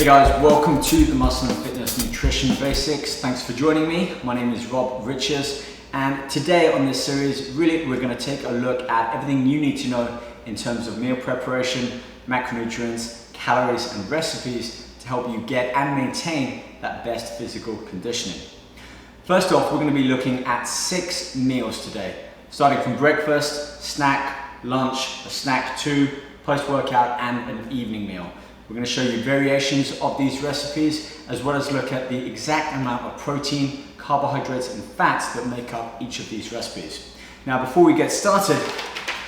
Hey guys, welcome to the Muscle and Fitness Nutrition Basics. Thanks for joining me. My name is Rob Riches, and today on this series, really we're going to take a look at everything you need to know in terms of meal preparation, macronutrients, calories and recipes to help you get and maintain that best physical conditioning. First off, we're going to be looking at 6 meals today, starting from breakfast, snack, lunch, a snack 2, post-workout and an evening meal. We're going to show you variations of these recipes, as well as look at the exact amount of protein, carbohydrates and fats that make up each of these recipes. Now before we get started,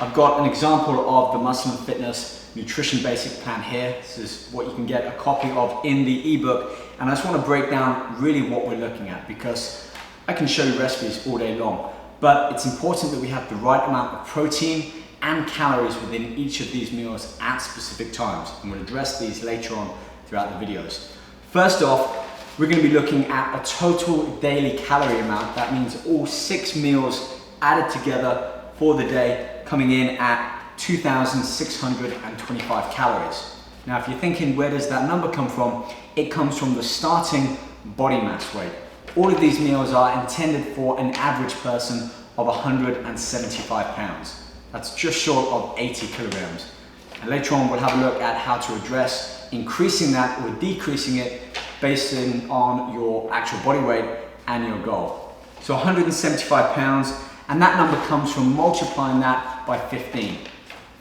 I've got an example of the Muscle and Fitness Nutrition Basic Plan here. This is what you can get a copy of in the ebook, and I just want to break down really what we're looking at, because I can show you recipes all day long, but it's important that we have the right amount of protein and calories within each of these meals at specific times, and we'll address these later on throughout the videos. First off, we're going to be looking at a total daily calorie amount. That means all 6 meals added together for the day, coming in at 2,625 calories. Now if you're thinking, where does that number come from? It comes from the starting body mass weight. All of these meals are intended for an average person of 175 pounds. That's just short of 80 kilograms. And later on we'll have a look at how to address increasing that or decreasing it based on your actual body weight and your goal. So 175 pounds, and that number comes from multiplying that by 15.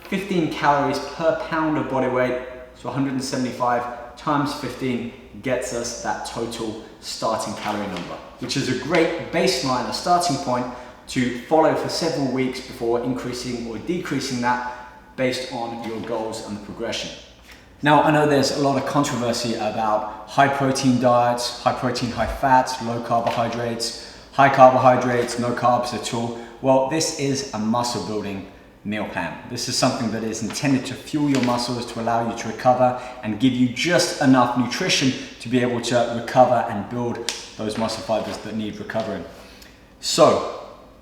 15 calories per pound of body weight, so 175 times 15 gets us that total starting calorie number, which is a great baseline, a starting point to follow for several weeks before increasing or decreasing that based on your goals and the progression. Now I know there's a lot of controversy about high protein diets, high protein, high fats, low carbohydrates, high carbohydrates, no carbs at all. Well, this is a muscle building meal plan. This is something that is intended to fuel your muscles, to allow you to recover and give you just enough nutrition to be able to recover and build those muscle fibers that need recovering. So,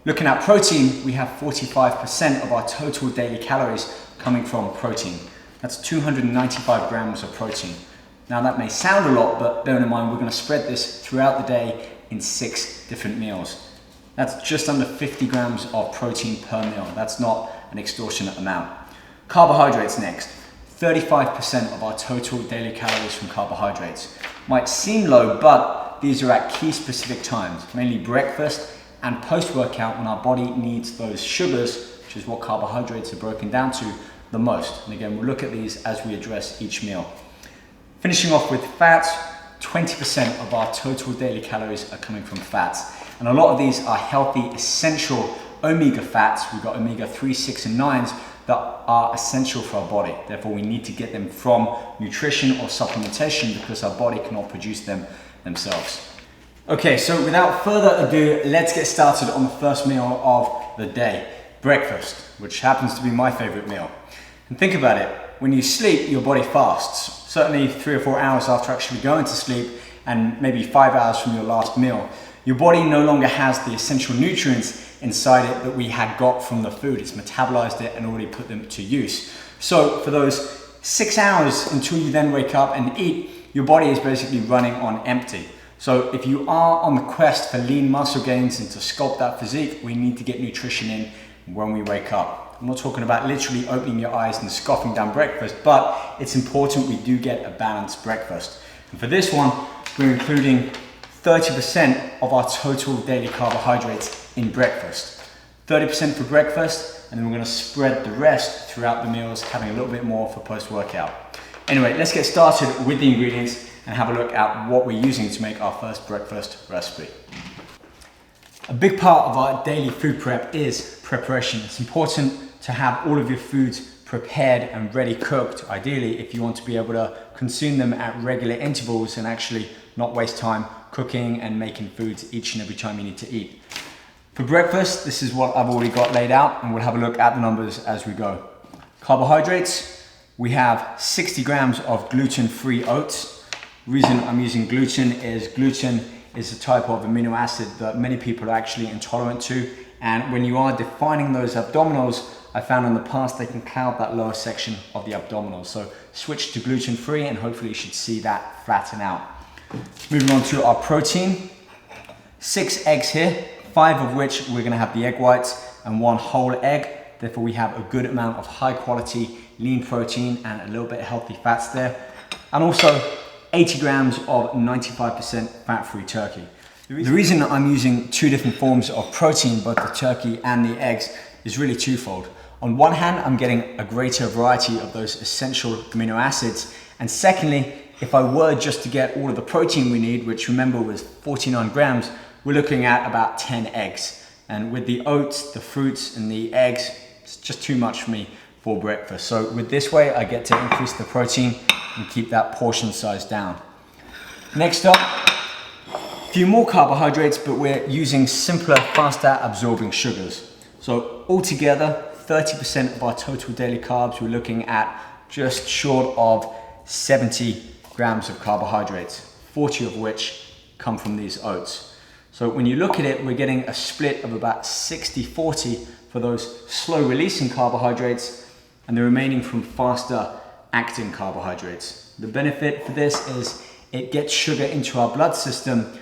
looking at protein, we have 45% of our total daily calories coming from protein. That's 295 grams of protein. Now that may sound a lot, but bear in mind we're going to spread this throughout the day in 6 different meals. That's just under 50 grams of protein per meal. That's not an extortionate amount. Carbohydrates next. 35% of our total daily calories from carbohydrates. Might seem low, but these are at key specific times, mainly breakfast and post-workout, when our body needs those sugars, which is what carbohydrates are broken down to, the most. And again, we'll look at these as we address each meal. Finishing off with fats, 20% of our total daily calories are coming from fats. And a lot of these are healthy, essential omega fats. We've got omega 3, 6 and 9s that are essential for our body. Therefore, we need to get them from nutrition or supplementation, because our body cannot produce them themselves. Okay, so without further ado, let's get started on the first meal of the day, breakfast, which happens to be my favorite meal. And think about it, when you sleep, your body fasts. Certainly 3 or 4 hours after actually going to sleep, and maybe 5 hours from your last meal. Your body no longer has the essential nutrients inside it that we had got from the food. It's metabolized it and already put them to use. So for those 6 hours until you then wake up and eat, your body is basically running on empty. So if you are on the quest for lean muscle gains and to sculpt that physique, we need to get nutrition in when we wake up. I'm not talking about literally opening your eyes and scoffing down breakfast, but it's important we do get a balanced breakfast. And for this one, we're including 30% of our total daily carbohydrates in breakfast. 30% for breakfast, and then we're going to spread the rest throughout the meals, having a little bit more for post-workout. Anyway, let's get started with the ingredients and have a look at what we're using to make our first breakfast recipe. A big part of our daily food prep is preparation. It's important to have all of your foods prepared and ready cooked, ideally, if you want to be able to consume them at regular intervals and actually not waste time cooking and making foods each and every time you need to eat. For breakfast, this is what I've already got laid out, and we'll have a look at the numbers as we go. Carbohydrates, we have 60 grams of gluten-free oats. The reason I'm using gluten is gluten is a type of amino acid that many people are actually intolerant to. And when you are defining those abdominals, I found in the past they can cloud that lower section of the abdominals. So switch to gluten-free and hopefully you should see that flatten out. Moving on to our protein. 6 eggs here, 5 of which we're gonna have the egg whites and 1 whole egg. Therefore we have a good amount of high quality lean protein and a little bit of healthy fats there. And also 80 grams of 95% fat-free turkey. The reason that I'm using 2 different forms of protein, both the turkey and the eggs, is really twofold. On one hand, I'm getting a greater variety of those essential amino acids. And secondly, if I were just to get all of the protein we need, which remember was 49 grams, we're looking at about 10 eggs. And with the oats, the fruits, and the eggs, it's just too much for me for breakfast. So with this way, I get to increase the protein and keep that portion size down. Next up, a few more carbohydrates, but we're using simpler, faster absorbing sugars. So altogether, 30% of our total daily carbs, we're looking at just short of 70 grams of carbohydrates, 40 of which come from these oats. So when you look at it, we're getting a split of about 60-40 for those slow releasing carbohydrates and the remaining from faster acting carbohydrates. The benefit for this is it gets sugar into our blood system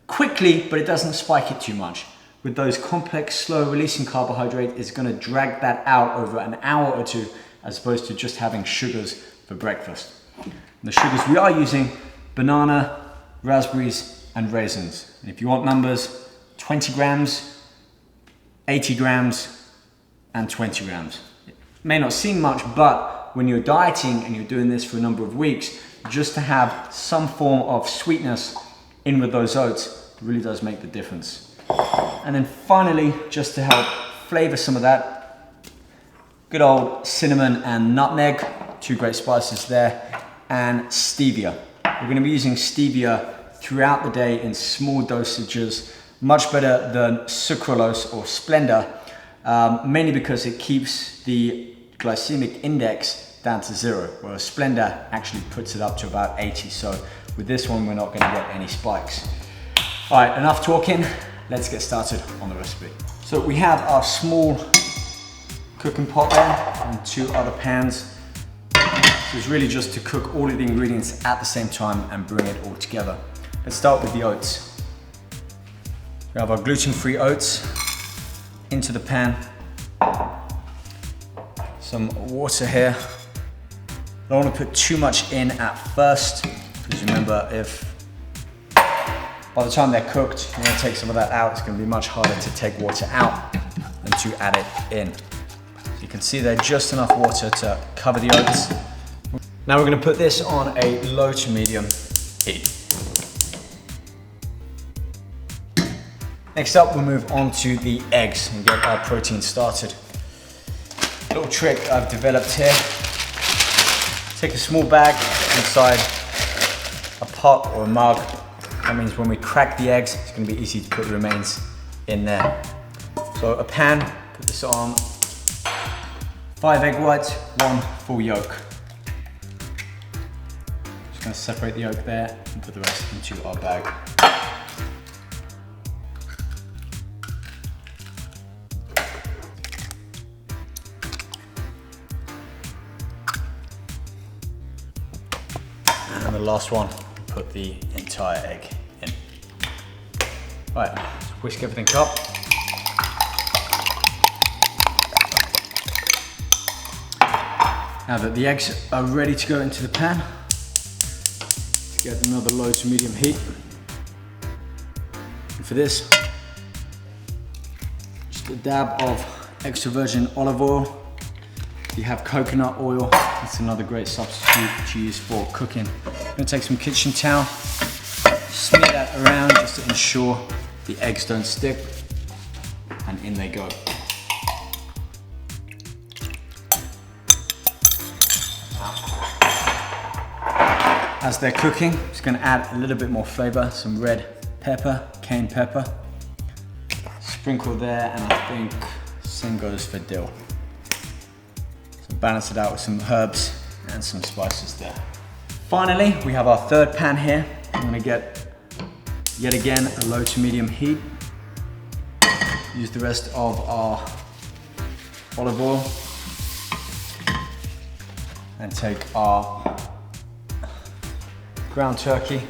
quickly, but it doesn't spike it too much. With those complex, slow releasing carbohydrate, it's gonna drag that out over an hour or two, as opposed to just having sugars for breakfast. And the sugars we are using, banana, raspberries, and raisins. And if you want numbers, 20 grams, 80 grams, and 20 grams. It may not seem much, but when you're dieting and you're doing this for a number of weeks, just to have some form of sweetness in with those oats really does make the difference. And then finally, just to help flavor some of that, good old cinnamon and nutmeg, 2 great spices there, and stevia. We're going to be using stevia throughout the day in small dosages, much better than sucralose or Splenda, mainly because it keeps the glycemic index down to 0, whereas Splenda actually puts it up to about 80. So with this one, we're not going to get any spikes. All right, enough talking. Let's get started on the recipe. So we have our small cooking pot there and 2 other pans. So it's really just to cook all of the ingredients at the same time and bring it all together. Let's start with the oats. We have our gluten-free oats into the pan. Some water here. I don't want to put too much in at first, because remember, if by the time they're cooked, you're going to take some of that out. It's going to be much harder to take water out than to add it in. So you can see there just enough water to cover the oats. Now we're going to put this on a low to medium heat. Next up, we'll move on to the eggs and get our protein started. A little trick I've developed here. Take a small bag inside a pot or a mug. That means when we crack the eggs, it's going to be easy to put the remains in there. So a pan, put this on, 5 egg whites, 1 full yolk. Just going to separate the yolk there and put the rest into our bag. And the last one, put the entire egg in. Right, let's whisk everything up. Now that the eggs are ready to go into the pan, let's get another low to medium heat. And for this, just a dab of extra virgin olive oil. If you have coconut oil, it's another great substitute to use for cooking. I'm going to take some kitchen towel, smear that around just to ensure the eggs don't stick, and in they go. As they're cooking, I'm just going to add a little bit more flavor, some red pepper, cayenne pepper, sprinkle there, and I think same goes for dill. Balance it out with some herbs and some spices there. Finally, we have our third pan here. I'm going to get Yet again, a low to medium heat. Use the rest of our olive oil and take our ground turkey.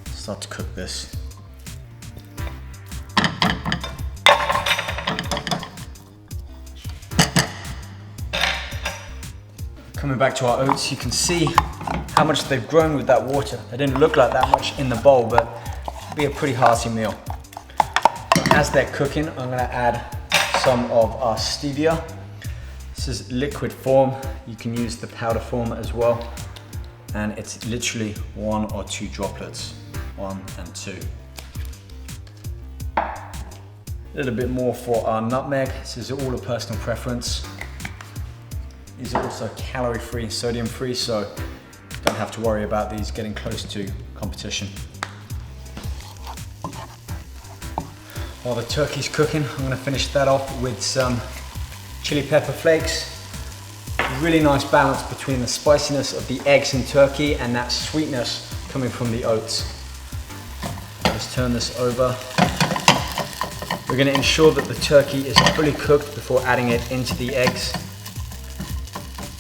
Start to cook this. Coming back to our oats, you can see how much they've grown with that water. They didn't look like that much in the bowl, but it'll be a pretty hearty meal. As they're cooking, I'm gonna add some of our stevia. This is liquid form. You can use the powder form as well. And it's literally 1 or 2 droplets, 1 and 2. A little bit more for our nutmeg. This is all a personal preference. These are also calorie-free, sodium-free, so don't have to worry about these getting close to competition. While the turkey's cooking, I'm gonna finish that off with some chili pepper flakes. Really nice balance between the spiciness of the eggs and turkey and that sweetness coming from the oats. Let's turn this over. We're gonna ensure that the turkey is fully cooked before adding it into the eggs.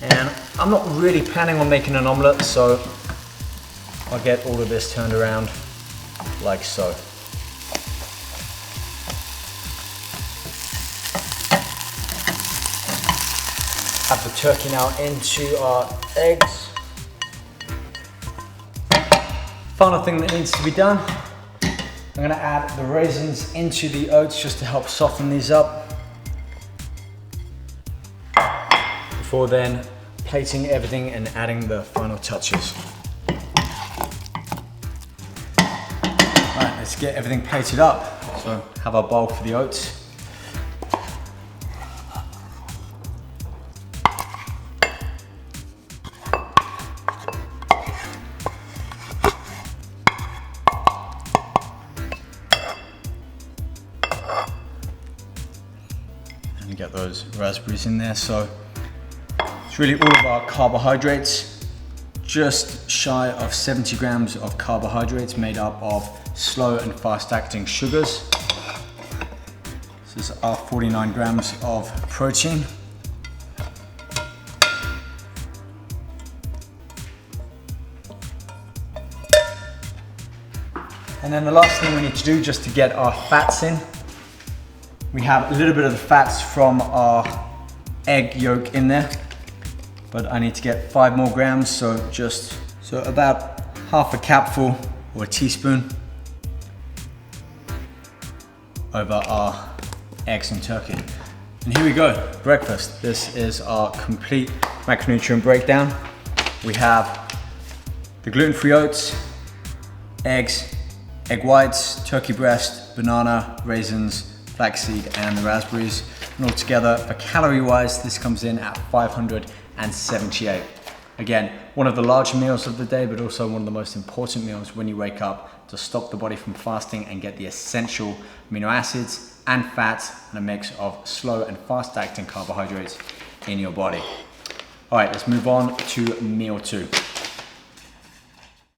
And I'm not really planning on making an omelette, so I'll get all of this turned around like so. Add the turkey now into our eggs. Final thing that needs to be done, I'm gonna add the raisins into the oats just to help soften these up. Before then plating everything and adding the final touches. Alright, let's get everything plated up. So have our bowl for the oats. And get those raspberries in there. So it's really all of our carbohydrates, just shy of 70 grams of carbohydrates made up of slow and fast acting sugars. This is our 49 grams of protein. And then the last thing we need to do just to get our fats in, we have a little bit of the fats from our egg yolk in there. But I need to get 5 more grams, so about half a capful or a teaspoon over our eggs and turkey. And here we go, breakfast. This is our complete macronutrient breakdown. We have the gluten-free oats, eggs, egg whites, turkey breast, banana, raisins, flaxseed, and the raspberries. And altogether, for calorie-wise, this comes in at 578. Again, one of the larger meals of the day, but also one of the most important meals when you wake up to stop the body from fasting and get the essential amino acids and fats and a mix of slow and fast-acting carbohydrates in your body. All right, let's move on to meal 2.